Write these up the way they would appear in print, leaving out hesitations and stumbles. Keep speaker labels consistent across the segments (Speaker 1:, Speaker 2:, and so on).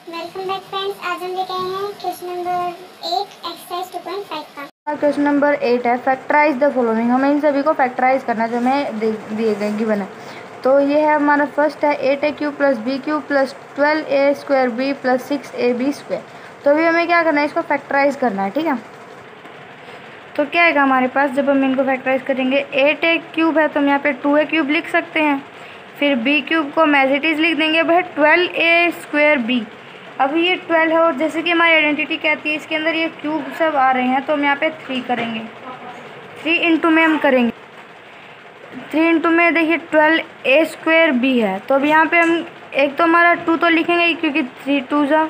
Speaker 1: Welcome back friends. आज हम लेके आए हैं क्वेश्चन नंबर 8 एक्सरसाइज 2.5 का।
Speaker 2: क्वेश्चन नंबर 8 है फैक्टराइज द फॉलोइंग। हमें इन सभी को फैक्टराइज करना जो हमें दिए गए गिवन है। तो ये है हमारा फर्स्ट है 8a³ + b³ + 12a² b + 6ab²। तो अभी हमें क्या करना है, इसको फैक्टराइज करना है। ठीक है, तो क्या आएगा हमारे पास जब हम इनको फैक्टराइज करेंगे। 8a³ है तो हम यहाँ पे 2a³ लिख सकते हैं, फिर b³ को हम एज इट इज़ लिख देंगे भाई 12a² b। अभी ये 12 है और जैसे कि हमारी आइडेंटिटी कहती है इसके अंदर ये क्यूब सब आ रहे हैं, तो हम यहाँ पे 3 करेंगे। 3 इंटू में हम करेंगे 3 इंटू में देखिए 12a² b है। तो अब यहाँ पे हम एक तो हमारा 2 तो लिखेंगे ही क्योंकि 3 2 जा,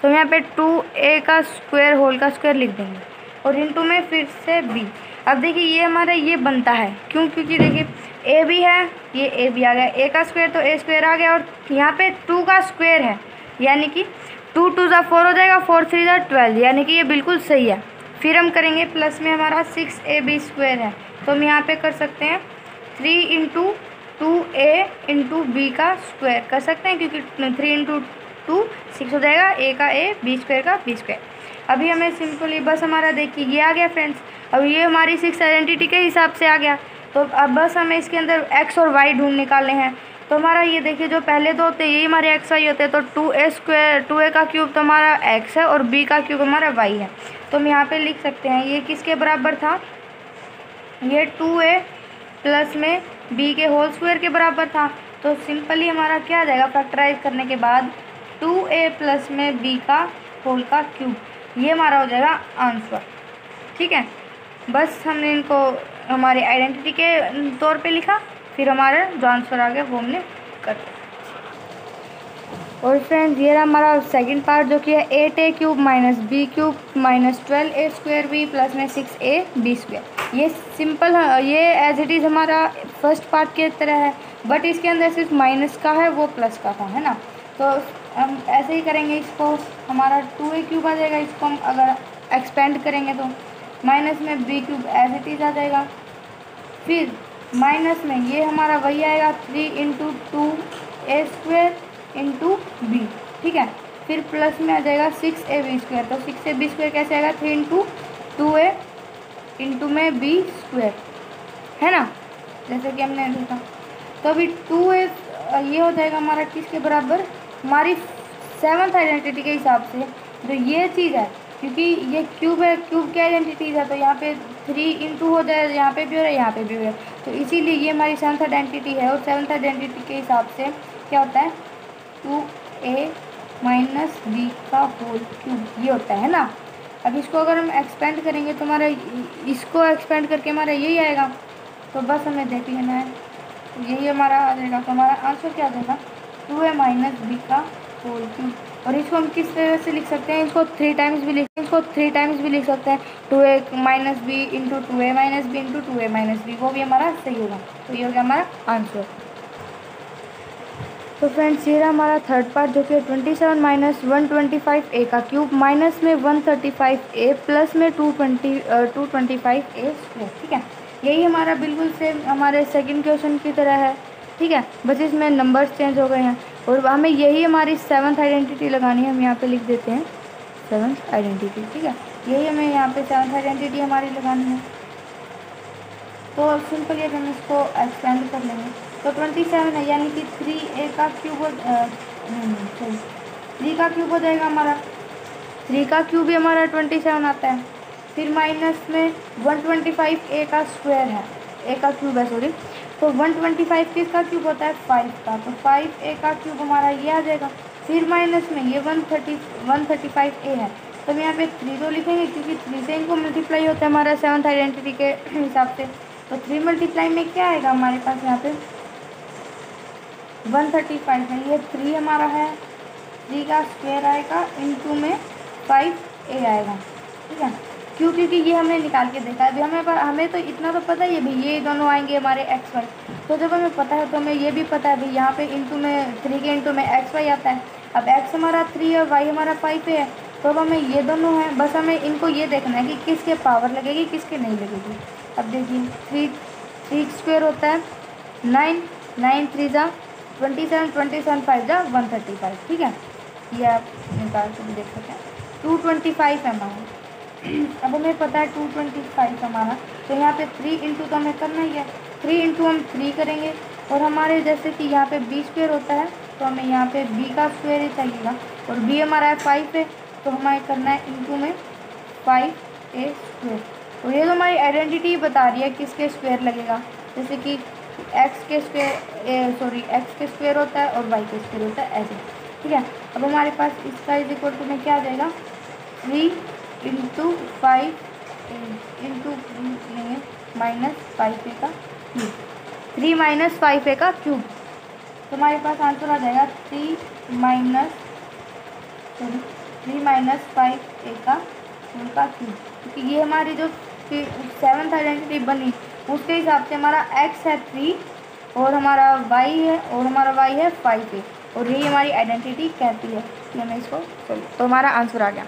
Speaker 2: तो हम यहाँ पे 2a² होल का स्क्वायर लिख देंगे और इंटू में फिर से b। अब देखिए ये हमारा ये बनता है क्यों, क्योंकि देखिए a भी है, ये a भी आ गया, a² तो a² आ गया और यहाँ पे 2 का स्क्वायर है, यानी कि 2 2 ज़ा 4 हो जाएगा, 4 3 ज़ा 12, यानी कि ये बिल्कुल सही है। फिर हम करेंगे प्लस में हमारा 6ab² है, तो हम यहाँ पे कर सकते हैं 3 इंटू 2a इंटू b का स्क्वायर कर सकते हैं, क्योंकि 3 इंटू 2 6 हो जाएगा, a का a b² का b²। अभी हमें सिंपली बस हमारा देखिए ये आ गया फ्रेंड्स। अब ये हमारी 6 आइडेंटिटी के हिसाब से आ गया, तो अब बस हमें इसके अंदर x और y ढूंढ निकालने हैं। तो हमारा ये देखिए जो पहले दो होते हैं यही हमारे x y होते हैं, तो 2a² का क्यूब तो हमारा x है और b का क्यूब हमारा y है। तो हम यहाँ पे लिख सकते हैं ये किसके बराबर था, ये 2a प्लस में b के होल स्क्वायर के बराबर था। तो सिंपली हमारा क्या आ जाएगा फैक्टराइज करने के बाद 2a प्लस में b का होल का क्यूब, ये हमारा हो जाएगा आंसर। ठीक है, बस हमने इनको हमारी आइडेंटिटी के तौर पे लिखा, फिर हमारा जो आंसर आ गया वो हमने कर दिया। और फ्रेंड्स ये रहा हमारा सेकंड पार्ट जो कि है 8a³ - b³ - 12a² b plus में 6ab²। ये सिंपल है, ये एज इट इज़ हमारा फर्स्ट पार्ट की तरह है, बट इसके अंदर सिर्फ माइनस का है, वो प्लस का था, है ना। तो हम ऐसे ही करेंगे, इसको हमारा 2a³ आ जाएगा, इसको हम अगर एक्सपेंड करेंगे तो माइनस में b³ एज इट इज़ आ जाएगा, फिर माइनस में ये हमारा वही आएगा 3 इंटू 2a² इंटू b। ठीक है, फिर प्लस में आ जाएगा 6ab²। तो 6ab² कैसे आएगा, 3 इंटू 2a इंटू में b², है ना, जैसे कि हमने देखा। तो अभी 2a ये हो जाएगा हमारा किसके बराबर, हमारी 7th आइडेंटिटी के हिसाब से जो ये चीज़ है, क्योंकि ये क्यूब है, क्यूब की आइडेंटिटीज है, तो यहाँ पे 3 इंटू हो जाए, यहाँ पे भी हो रहा है, यहाँ पे भी हो रहा है, तो इसीलिए ये हमारी 7th आइडेंटिटी है। और 7th आइडेंटिटी के हिसाब से क्या होता है, 2a माइनस b का होल क्यूब, ये होता है ना। अब इसको अगर हम एक्सपेंड करेंगे तो हमारा इसको एक्सपेंड करके हमारा यही आएगा, तो बस हमें देख लेना है, यही हमारा आ जाएगा। तो हमारा आंसर क्या आ जाएगा, 2a माइनस b का होल क्यूब। और इसको हम किस तरह से लिख सकते हैं, इसको 3 टाइम्स भी लिख सकते हैं, 2a minus b into 2a minus b into 2a minus b, वो भी हमारा सही होगा। तो ये हो गया हमारा आंसर। तो फ्रेंड्स ये रहा हमारा थर्ड पार्ट जो कि 27 - 125a का क्यूब माइनस में 135a प्लस में 225a²। ठीक है, यही हमारा बिल्कुल सेम हमारे सेकंड क्वेश्चन की तरह है। ठीक है, बस इसमें नंबर्स चेंज हो गए हैं और हमें यही हमारी 7th आइडेंटिटी लगानी है। हम यहाँ पे लिख देते हैं 7th आइडेंटिटी। ठीक है, यही हमें यहाँ पे 7th आइडेंटिटी हमारी लगानी है। तो सिंपली हम इसको एक्सपेंड कर लेंगे, तो 27 है, यानी कि 3a का क्यूब 3 का क्यूब हो जाएगा हमारा, 3 का क्यूब भी हमारा 27 आता है। फिर माइनस में 125a का स्क्वायर है, a का क्यूब है सॉरी, तो 125 किसका क्यूब होता है, 5 का, तो 5a का क्यूब हमारा ये आ जाएगा। फिर माइनस में ये 135a है, तो हम यहाँ पे 3 तो लिखेंगे क्योंकि 3 से इनको मल्टीप्लाई होता है हमारा 7th आइडेंटिटी के हिसाब से। तो 3 मल्टीप्लाई में क्या आएगा हमारे पास, यहाँ पे 135 है, ये 3 हमारा है, 3 का स्क्वायर आएगा इंटू में 5a आएगा। ठीक है, क्यों, क्योंकि ये हमने निकाल के देखा है। अभी हमें तो इतना तो पता ही है भाई, ये दोनों आएंगे हमारे एक्स वाई, तो जब हमें पता है तो हमें ये भी पता है भाई यहाँ पे इंटू में 3 के इंटू में एक्स वाई आता है। अब एक्स हमारा 3 और वाई हमारा 5 है, तो अब हमें ये दोनों हैं, बस हमें इनको ये देखना है कि किसके पावर लगेगी किसके नहीं लगेगी। अब देखिए 3 स्क्वायर होता है 9, 9 3 जा 27, 27 5 जा 135। ठीक है, ये आप निकाल के भी देख सकते हैं। 225 है हमारा। अब हमें पता है 225 हमारा, तो यहाँ पे 3 इंटू तो हमें करना ही है। 3 इंटू हम 3 करेंगे, और हमारे जैसे कि यहाँ पे बी स्क्वेयर होता है, तो हमें यहाँ पे बी का स्क्वेयर ही चाहिएगा, और बी हमारा है 5 है, तो हमें करना है इंटू में 5a स्क्वेयर। तो ये तो हमारी आइडेंटिटी बता रही है किसके स्क्वेयर लगेगा, जैसे कि एक्स के स्क्वेयर होता है और वाई के स्क्वेयर होता है, ऐसे। ठीक है, अब हमारे पास इसका इज इक्वल टू में क्या आ जाएगा, 3 इंटू 5 इंटू नहीं माइनस 5a का क्यूब, 3 माइनस 5a का क्यूब। तो हमारे पास आंसर आ जाएगा 3 माइनस 5a का क्यूब, क्योंकि ये हमारी जो 7th आइडेंटिटी बनी उसके हिसाब से हमारा x है 3 और हमारा y है 5a, और यही हमारी आइडेंटिटी कहती है कि हमें इसको तो हमारा आंसर आ गया।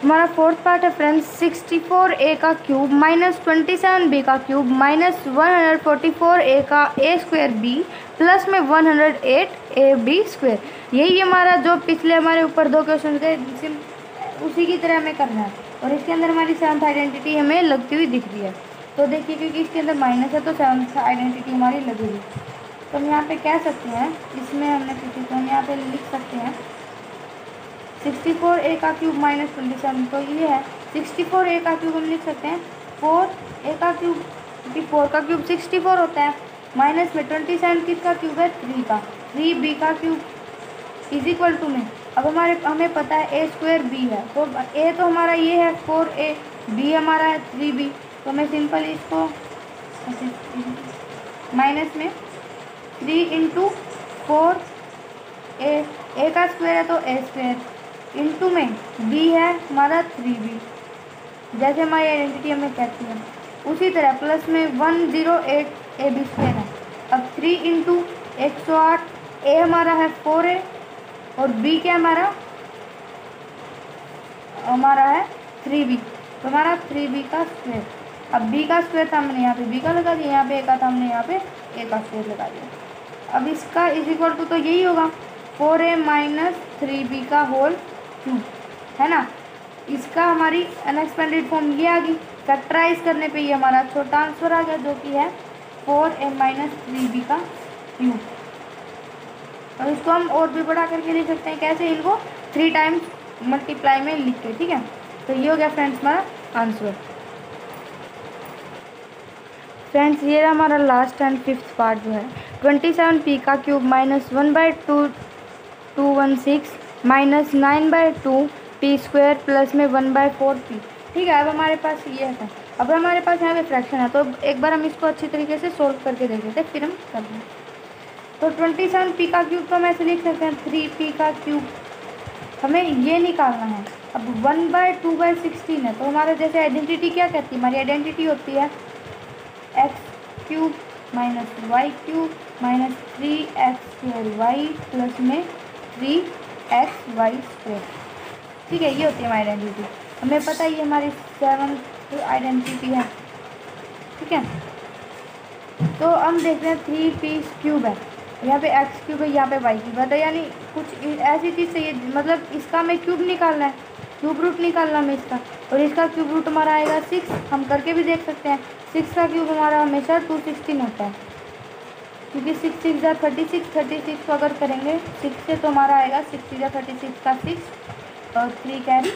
Speaker 2: हमारा फोर्थ पार्ट है फ्रेंड्स, 64a का क्यूब माइनस 27b का क्यूब माइनस 144a का a स्क्वायर b प्लस में 108ab स्क्वायर। यही हमारा जो पिछले हमारे ऊपर 2 क्वेश्चन गए उसी की तरह हमें करना है, और इसके अंदर हमारी 7th आइडेंटिटी हमें लगती हुई दिख रही है। तो देखिए क्योंकि इसके अंदर माइनस है तो 7th आइडेंटिटी हमारी लगेगी। तो हम यहाँ पे कह सकते हैं, इसमें हमने पूछी तो हम यहाँ पे लिख सकते हैं 64a का क्यूब माइनस 27, तो ये है 64a का क्यूब हम लिख सकते हैं 4a का क्यूब, क्योंकि 4 का क्यूब 64 होता है, माइनस में 27 किसका क्यूब है 3 का, 3b का क्यूब इज इक्वल टू में, अब हमें पता है a स्क्वायर b है, तो a तो हमारा ये है 4a, b हमारा है 3b, तो मैं सिंपल इसको माइनस में 3 इंटू 4a का स्क्वायर है तो a स्क्वायर इंटू में b है हमारा 3b, जैसे हमारी आइडेंटिटी हमें कहती है, उसी तरह प्लस में 108ab स्क्वायर है। अब 3 इंटू 108, a हमारा है 4a और b क्या हमारा है 3b, तो हमारा 3b का स्क्वायर। अब b का स्क्वायर था हमने यहाँ पे b का लगा दिया, यहाँ पे a का था हमने यहाँ पे a का स्क्वायर लगा दिया। अब इसका इज इक्वल टू तो यही होगा 4a माइनस 3b का होल क्यूब, है ना। इसका हमारी अनएक्सपेंडेड फॉर्म ये आ गई, फैक्टराइज करने पे ये हमारा छोटा आंसर आ गया जो कि है 4a माइनस 3b का क्यूब। और इसको हम और भी बड़ा करके लिख सकते हैं, कैसे, इनको 3 टाइम्स मल्टीप्लाई में लिख के। ठीक है, तो ये हो गया फ्रेंड्स हमारा आंसर। फ्रेंड्स ये रहा हमारा लास्ट एंड 5th पार्ट जो है 27p का cube minus 1/216 minus 9/2 p square plus में 1/4p। ठीक है, अब हमारे पास ये है, अब हमारे पास यहाँ पे फ्रैक्शन है, तो एक बार हम इसको अच्छी तरीके से सोल्व करके देख लेते हैं, फिर हम कर दें। तो 27p का क्यूब तो हम ऐसे लिख सकते हैं 3p का क्यूब, हमें ये निकालना है। अब 1/2/16 है, तो हमारा जैसे आइडेंटिटी क्या कहती है, हमारी आइडेंटिटी होती है x cube minus y cube minus 3x² plus में 3xy स्क्वायर। ठीक है, ये होती है हमारी आइडेंटिटी, हमें पता है ये हमारी 7th आइडेंटिटी है। ठीक है, तो हम देखते हैं 3p क्यूब है, यहाँ पे x क्यूब है, यहाँ पे y क्यूब है, तो यानी कुछ ऐसी चीज़ चाहिए, मतलब इसका हमें क्यूब निकालना है, क्यूब रूट निकालना हमें इसका, और इसका क्यूब रूट हमारा आएगा 6। हम करके भी देख सकते हैं, 6 का क्यूब हमारा हमेशा 216 होता है, क्योंकि 6 6 जा 36, 36 को अगर करेंगे 6 से तो हमारा आएगा 6 6 जा 36 का 6 और 3 कैरी,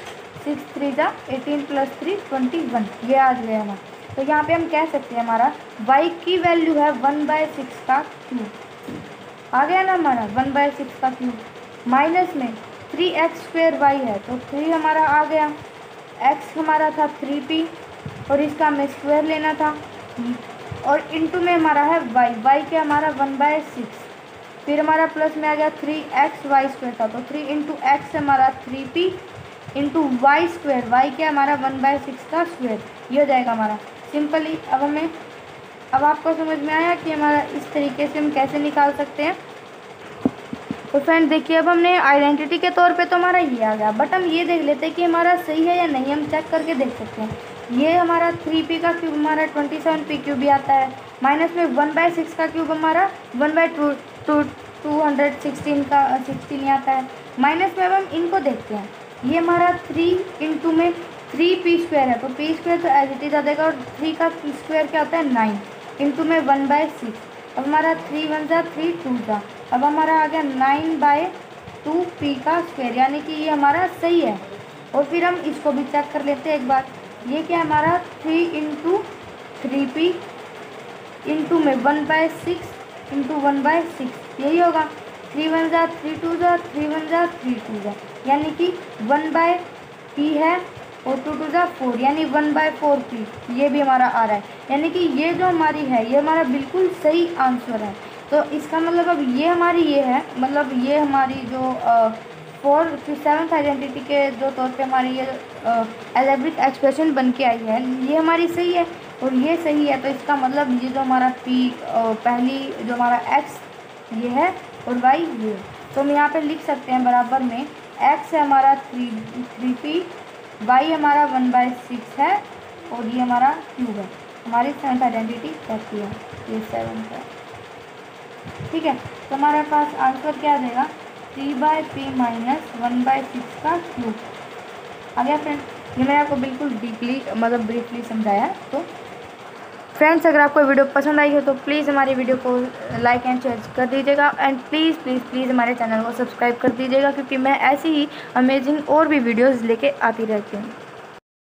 Speaker 2: 6 3 जा 18 प्लस 3 21, ये आ गया हमारा। तो यहाँ पे हम कह सकते हैं हमारा y की वैल्यू है 1/6 का क्यूब, आ गया ना हमारा 1/6 का क्यूब, माइनस में 3x² y है, तो 3 हमारा आ गया, x हमारा था 3p और इसका हमें स्क्वायर लेना था, और इंटू में हमारा है y क्या हमारा 1/6, फिर हमारा प्लस में आ गया 3xy² था, तो 3 इंटू एक्स हमारा 3p into Y square, Y क्या हमारा 1/6 का स्क्वायर, ये हो जाएगा हमारा सिंपली। अब आपको समझ में आया कि हमारा इस तरीके से हम कैसे निकाल सकते हैं। तो फ्रेंड देखिए, अब हमने आइडेंटिटी के तौर पे तो हमारा ये आ गया, बट हम ये देख लेते हैं कि हमारा सही है या नहीं, हम चेक करके देख सकते हैं। ये हमारा 3p का क्यूब हमारा 27p क्यूब भी आता है, माइनस में 1/6 का क्यूब हमारा 1/2 216 का 16 आता है। माइनस में अब हम इनको देखते हैं। ये हमारा 3 इंटू में 3p² है, तो p² तो एज इट इज आ जाएगा, और 3 का स्क्वायर क्या होता है 9 इंटू में 1/6। अब हमारा 3 1 जा 3 2 जा, अब हमारा आ गया 9/2p का स्क्वायर, यानी कि ये हमारा सही है। और फिर हम इसको भी चेक कर लेते हैं एक बार। ये क्या हमारा 3 इंटू 3p इंटू में 1/6 इंटू 1/6, यही होगा। 3 1 जा 3 2 जा 3 1 जा 3 2 जा, यानी कि 1/p है, और 2 2 जा 4, यानी 1/4p ये भी हमारा आ रहा है। यानी कि ये जो हमारी है ये हमारा बिल्कुल सही आंसर है। तो इसका मतलब अब ये हमारी ये है, मतलब ये हमारी जो 7th आइडेंटिटी के जो तौर पे हमारी ये अलजेब्रिक एक्सप्रेशन बन के आई है, ये हमारी सही है और ये सही है। तो इसका मतलब ये जो हमारा पहली जो हमारा x ये है और y ये, तो हम यहाँ पे लिख सकते हैं बराबर में x है हमारा 3p, y हमारा 1/6 है, और ये हमारा क्यूब है। हमारी 7th आइडेंटिटी कहती है ये 7 है। ठीक है, तो हमारे पास आंसर क्या आ जाएगा 3/p माइनस 1/6 का क्यूब आ गया। फ्रेंड, ये मैंने आपको बिल्कुल डीपली मतलब ब्रीफली समझाया। तो फ्रेंड्स, अगर आपको वीडियो पसंद आई हो तो प्लीज़ हमारी वीडियो को लाइक एंड शेयर कर दीजिएगा, एंड प्लीज़ प्लीज़ प्लीज़ हमारे चैनल को सब्सक्राइब कर दीजिएगा, क्योंकि मैं ऐसी ही अमेजिंग और भी वीडियोस लेके आती रहती हूँ।